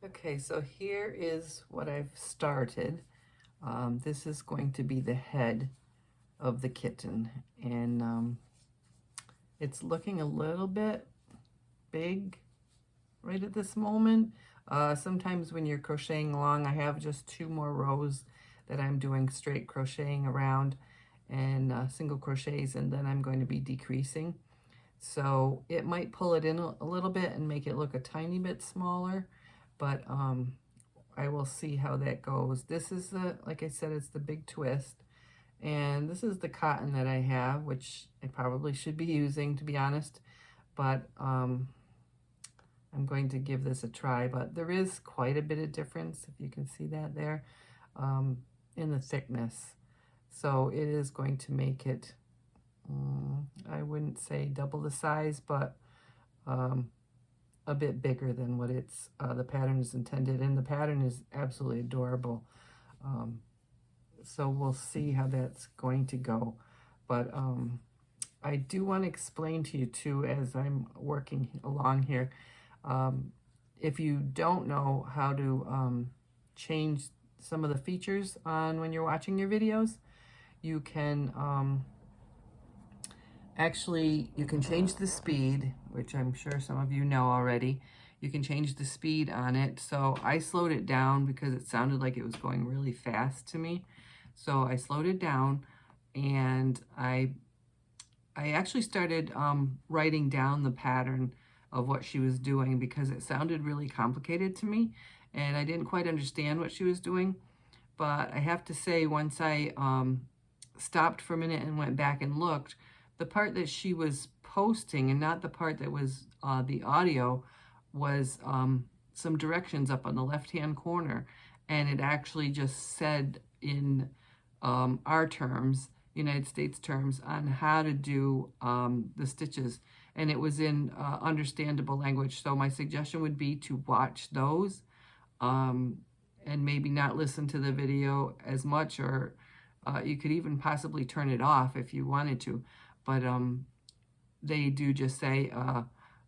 Okay, so here is what I've started. This is going to be the head of the kitten, and it's looking a little bit big right at this moment. Sometimes when you're crocheting along, I have just 2 more rows that I'm doing straight crocheting around and single crochets, and then I'm going to be decreasing. So it might pull it in a little bit and make it look a tiny bit smaller, but I will see how that goes. This is the, like I said, it's the big twist. And this is the cotton that I have, which I probably should be using, to be honest. But I'm going to give this a try. But there is quite a bit of difference, if you can see that there, in the thickness. So it is going to make it, I wouldn't say double the size, but a bit bigger than what it's the pattern is intended, and the pattern is absolutely adorable. So we'll see how that's going to go. But I do want to explain to you too, as I'm working along here, if you don't know how to change some of the features on when you're watching your videos, you can actually, you can change the speed, which I'm sure some of you know already. You can change the speed on it. So I slowed it down because it sounded like it was going really fast to me. So I slowed it down, and I actually started writing down the pattern of what she was doing because it sounded really complicated to me, and I didn't quite understand what she was doing. But I have to say, once I stopped for a minute and went back and looked, the part that she was posting and not the part that was the audio was some directions up on the left-hand corner, and it actually just said in our terms, United States terms, on how to do the stitches, and it was in understandable language. So my suggestion would be to watch those and maybe not listen to the video as much, or you could even possibly turn it off if you wanted to. But they do just say,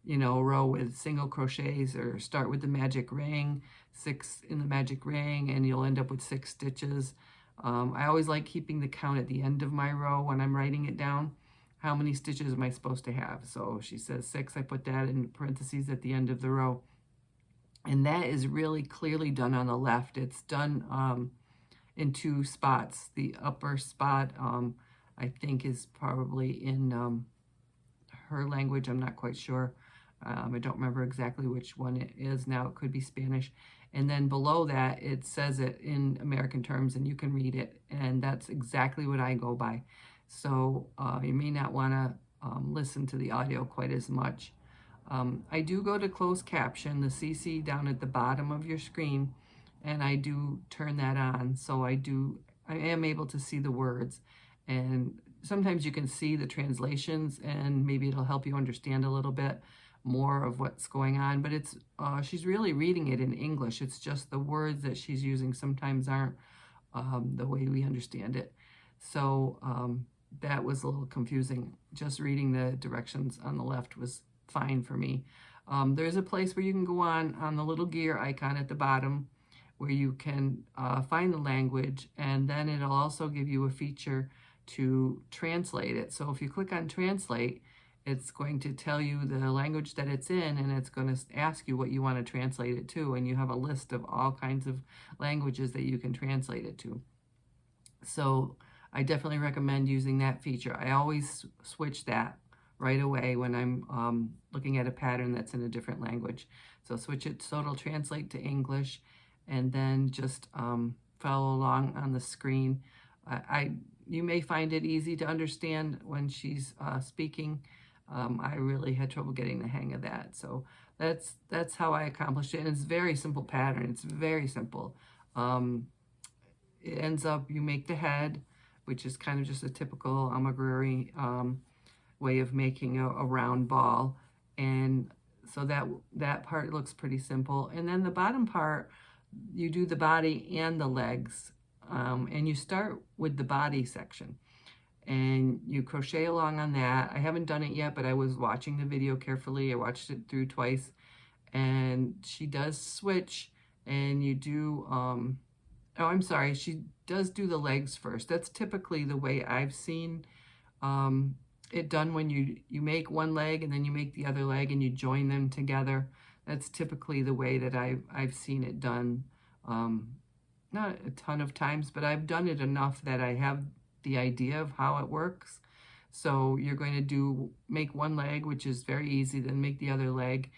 you know, row with single crochets, or start with the magic ring, 6 in the magic ring, and you'll end up with 6 stitches. I always like keeping the count at the end of my row when I'm writing it down. How many stitches am I supposed to have? So she says 6, I put that in parentheses at the end of the row. And that is really clearly done on the left. It's done in 2 spots. The upper spot, I think, is probably in her language. I'm not quite sure. I don't remember exactly which one it is now. It could be Spanish. And then below that, it says it in American terms, and you can read it. And that's exactly what I go by. So you may not want to listen to the audio quite as much. I do go to closed caption, the CC down at the bottom of your screen, and I do turn that on. So I am able to see the words. And sometimes you can see the translations, and maybe it'll help you understand a little bit more of what's going on. But it's she's really reading it in English. It's just the words that she's using sometimes aren't the way we understand it. So that was a little confusing. Just reading the directions on the left was fine for me. There's a place where you can go on the little gear icon at the bottom, where you can find the language, and then it'll also give you a feature to translate it. So if you click on translate, it's going to tell you the language that it's in, and it's going to ask you what you want to translate it to, and you have a list of all kinds of languages that you can translate it to. So I definitely recommend using that feature. I always switch that right away when I'm looking at a pattern that's in a different language. So switch it so it'll translate to English, and then just follow along on the screen. You may find it easy to understand when she's speaking. I really had trouble getting the hang of that. So that's how I accomplished it. And it's a very simple pattern. It's very simple. It ends up, you make the head, which is kind of just a typical amigurumi way of making a round ball. And so that part looks pretty simple. And then the bottom part, you do the body and the legs. And you start with the body section, and you crochet along on that. I haven't done it yet, but I was watching the video carefully. I watched it through twice, and she does switch and you do, oh, I'm sorry, she does do the legs first. That's typically the way I've seen it done, when you make one leg and then you make the other leg and you join them together. That's typically the way that I've seen it done. Not a ton of times, but I've done it enough that I have the idea of how it works. So you're going to make one leg, which is very easy, then make the other leg,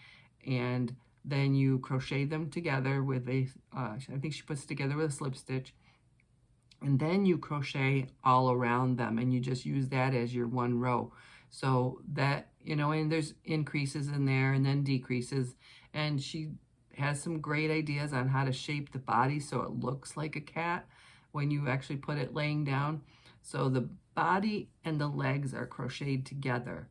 and then you crochet them together with I think she puts it together with a slip stitch, and then you crochet all around them, and you just use that as your one row. So that, and there's increases in there and then decreases, and she has some great ideas on how to shape the body so it looks like a cat when you actually put it laying down. So the body and the legs are crocheted together,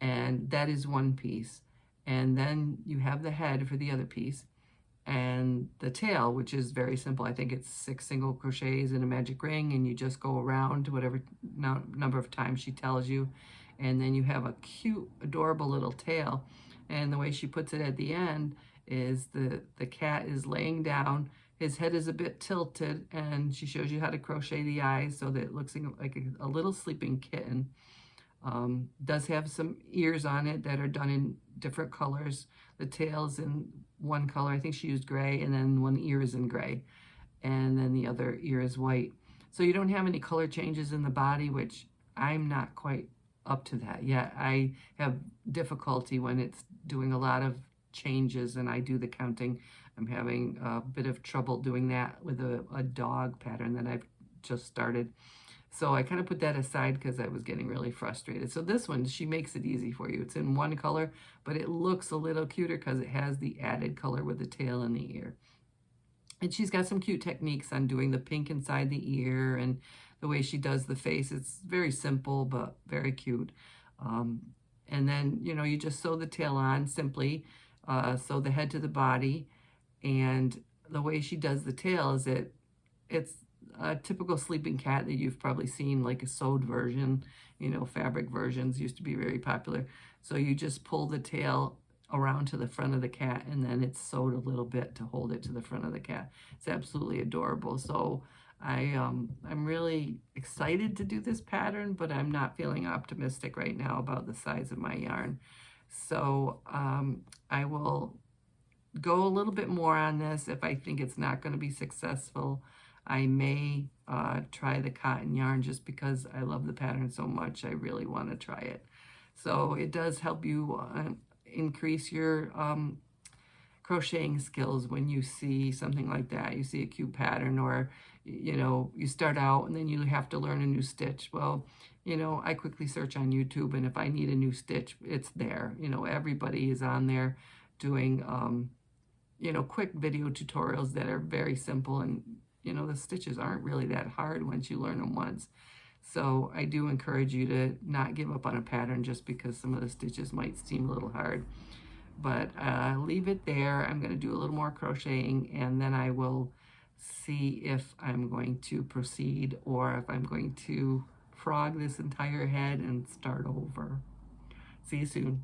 and that is one piece. And then you have the head for the other piece, and the tail, which is very simple. I think it's 6 single crochets in a magic ring, and you just go around whatever number of times she tells you, and then you have a cute, adorable little tail. And the way she puts it at the end is the cat is laying down, his head is a bit tilted, and she shows you how to crochet the eyes so that it looks like a little sleeping kitten. Does have some ears on it that are done in different colors. The tail's in one color, I think she used gray, and then one ear is in gray, and then the other ear is white. So you don't have any color changes in the body, which I'm not quite up to that yet. I have difficulty when it's doing a lot of changes and I do the counting. I'm having a bit of trouble doing that with a dog pattern that I've just started. So I kind of put that aside because I was getting really frustrated. So this one, she makes it easy for you. It's in one color, but it looks a little cuter because it has the added color with the tail and the ear. And she's got some cute techniques on doing the pink inside the ear and the way she does the face. It's very simple, but very cute. And then, you just sew the tail on simply, sew the head to the body. And the way she does the tail is it's a typical sleeping cat that you've probably seen, like a sewed version. Fabric versions used to be very popular. So you just pull the tail around to the front of the cat, and then it's sewed a little bit to hold it to the front of the cat. It's absolutely adorable. So I'm really excited to do this pattern, but I'm not feeling optimistic right now about the size of my yarn. So I will go a little bit more on this. If I think it's not going to be successful, I may try the cotton yarn, just because I love the pattern so much. I really want to try it. So it does help you increase your crocheting skills when you see something like that. You see a cute pattern, or you start out and then you have to learn a new stitch. Well, I quickly search on YouTube, and if I need a new stitch, it's there. Everybody is on there doing quick video tutorials that are very simple, and the stitches aren't really that hard once you learn them once. So I do encourage you to not give up on a pattern just because some of the stitches might seem a little hard. But leave it there. I'm going to do a little more crocheting, and then I will see if I'm going to proceed or if I'm going to frog this entire head and start over. See you soon.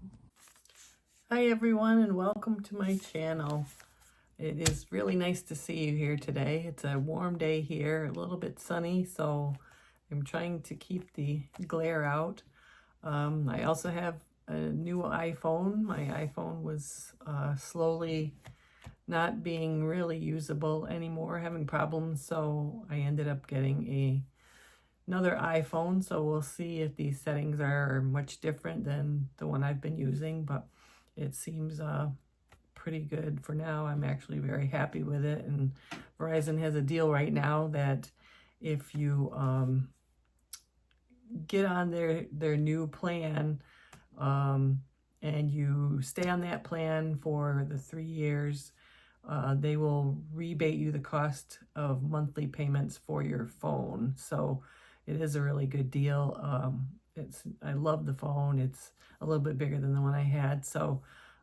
Hi everyone, and welcome to my channel. It is really nice to see you here today. It's a warm day here, a little bit sunny, so I'm trying to keep the glare out. I also have a new iPhone. My iPhone was slowly not being really usable anymore, having problems, so I ended up getting another iPhone. So we'll see if these settings are much different than the one I've been using, but it seems pretty good for now. I'm actually very happy with it, and Verizon has a deal right now that if you get on their new plan and you stay on that plan for the 3 years, they will rebate you the cost of monthly payments for your phone. So it is a really good deal. I love the phone. It's a little bit bigger than the one I had, so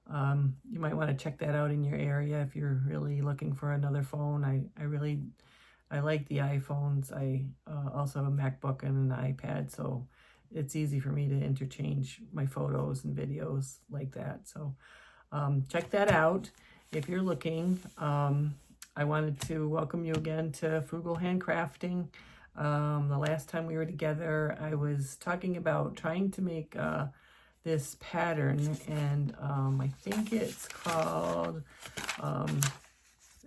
you might want to check that out in your area if you're really looking for another phone. I like the iPhones. I also have a MacBook and an iPad, so it's easy for me to interchange my photos and videos like that. So check that out if you're looking. I wanted to welcome you again to Frugal Handcrafting. The last time we were together, I was talking about trying to make this pattern, and I think it's called,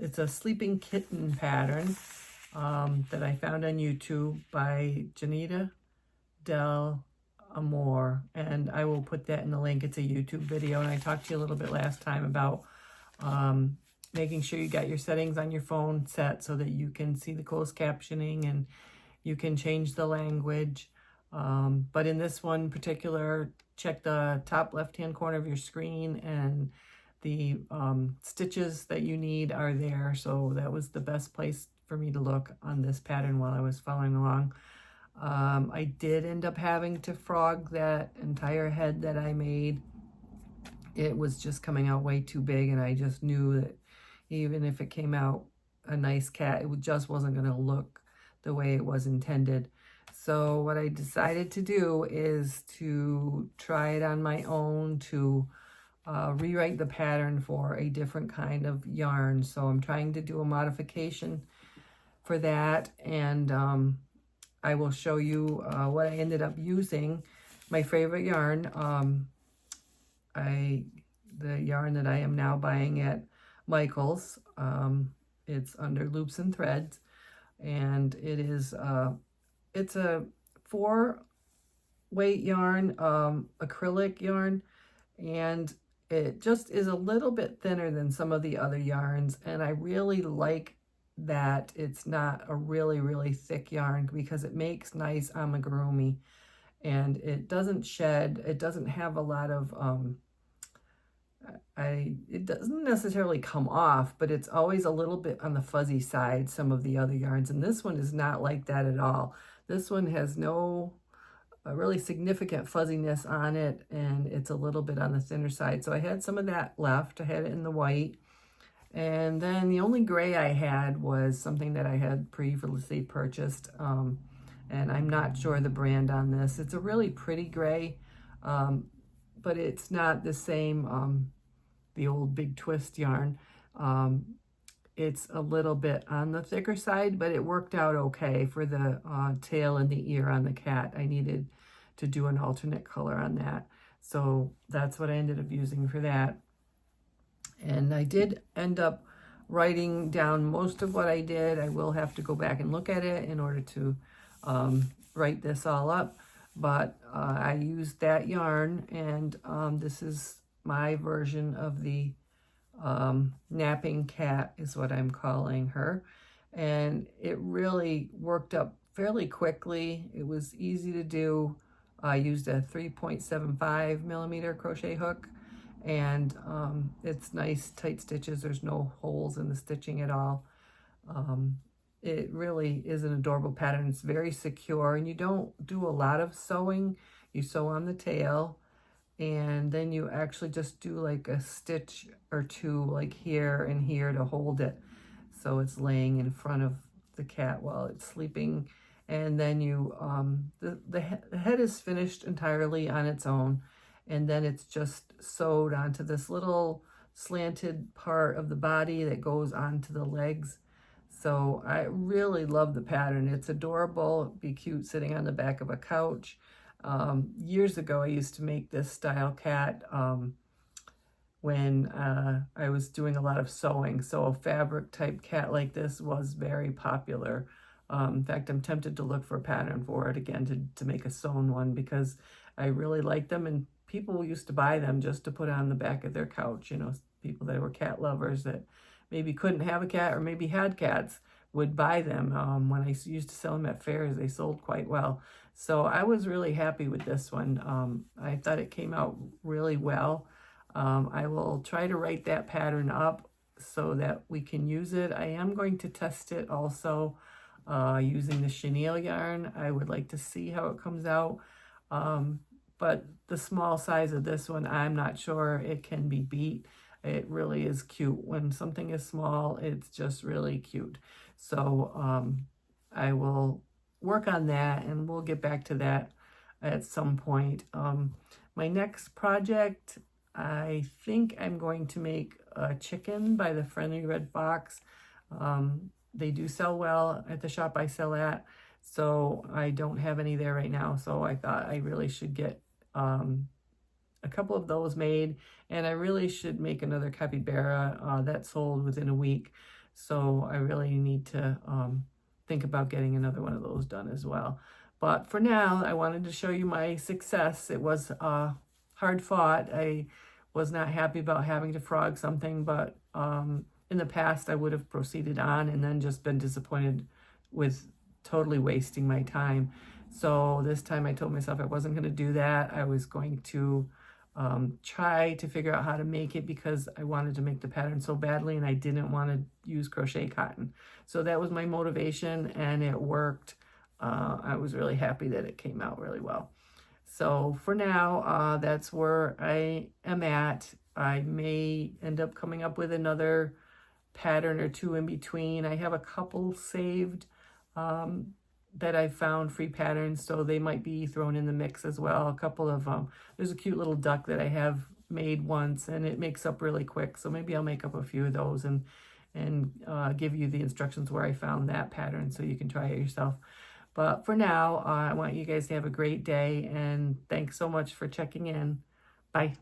it's a Sleeping Kitten pattern that I found on YouTube by Janita Del Amor, and I will put that in the link. It's a YouTube video, and I talked to you a little bit last time about making sure you got your settings on your phone set so that you can see the closed captioning and you can change the language. But in this one particular, check the top left-hand corner of your screen, and the stitches that you need are there. So that was the best place for me to look on this pattern while I was following along. I did end up having to frog that entire head that I made. It was just coming out way too big, and I just knew that even if it came out a nice cat, it just wasn't going to look the way it was intended. So what I decided to do is to try it on my own to rewrite the pattern for a different kind of yarn. So I'm trying to do a modification for that, and I will show you what I ended up using. My favorite yarn, the yarn that I am now buying at Michael's. It's under Loops and Threads, and it is it's a 4-weight yarn, acrylic yarn, and it just is a little bit thinner than some of the other yarns, and I really like that it's not a really thick yarn because it makes nice amigurumi, and it doesn't shed. It doesn't have a lot of it doesn't necessarily come off, but it's always a little bit on the fuzzy side, some of the other yarns, and this one is not like that at all. This one has no really significant fuzziness on it, and it's a little bit on the thinner side. So I had some of that left. I had it in the white, and then the only gray I had was something that I had previously purchased, and I'm not sure the brand on this. It's a really pretty gray, but it's not the same, the old Big Twist yarn. It's a little bit on the thicker side, but it worked out okay for the tail and the ear on the cat. I needed to do an alternate color on that. So that's what I ended up using for that. And I did end up writing down most of what I did. I will have to go back and look at it in order to write this all up. But I used that yarn, and this is my version of the napping cat is what I'm calling her. And it really worked up fairly quickly. It was easy to do. I used a 3.75 millimeter crochet hook, and it's nice tight stitches. There's no holes in the stitching at all. It really is an adorable pattern. It's very secure, and you don't do a lot of sewing. You sew on the tail, and then you actually just do like a stitch or two, like here and here, to hold it so it's laying in front of the cat while it's sleeping. And then you the head is finished entirely on its own, and then it's just sewed onto this little slanted part of the body that goes onto the legs. So I really love the pattern. It's adorable. It'd be cute sitting on the back of a couch. Years ago, I used to make this style cat when I was doing a lot of sewing. So a fabric type cat like this was very popular. In fact, I'm tempted to look for a pattern for it again to make a sewn one, because I really like them, and people used to buy them just to put on the back of their couch. You know, people that were cat lovers that maybe couldn't have a cat or maybe had cats would buy them. When I used to sell them at fairs, they sold quite well. So I was really happy with this one. I thought it came out really well. I will try to write that pattern up so that we can use it. I am going to test it also using the chenille yarn. I would like to see how it comes out. But the small size of this one, I'm not sure it can be beat. It really is cute. When something is small, it's just really cute. So I will work on that, and we'll get back to that at some point. My next project, I think I'm going to make a chicken by the Friendly Red Fox. They do sell well at the shop I sell at, so I don't have any there right now. So I thought I really should get a couple of those made, and I really should make another capybara that sold within a week. So I really need to think about getting another one of those done as well. But for now, I wanted to show you my success. It was hard fought. I was not happy about having to frog something, but in the past I would have proceeded on and then just been disappointed with totally wasting my time. So this time I told myself I wasn't going to do that. I was going to try to figure out how to make it because I wanted to make the pattern so badly and I didn't want to use crochet cotton. So that was my motivation, and it worked. I was really happy that it came out really well. So for now, that's where I am at. I may end up coming up with another pattern or two in between. I have a couple saved that I found, free patterns, so they might be thrown in the mix as well. A couple of there's a cute little duck that I have made once, and it makes up really quick, so maybe I'll make up a few of those and give you the instructions where I found that pattern so you can try it yourself. But for now, I want you guys to have a great day, and thanks so much for checking in. Bye.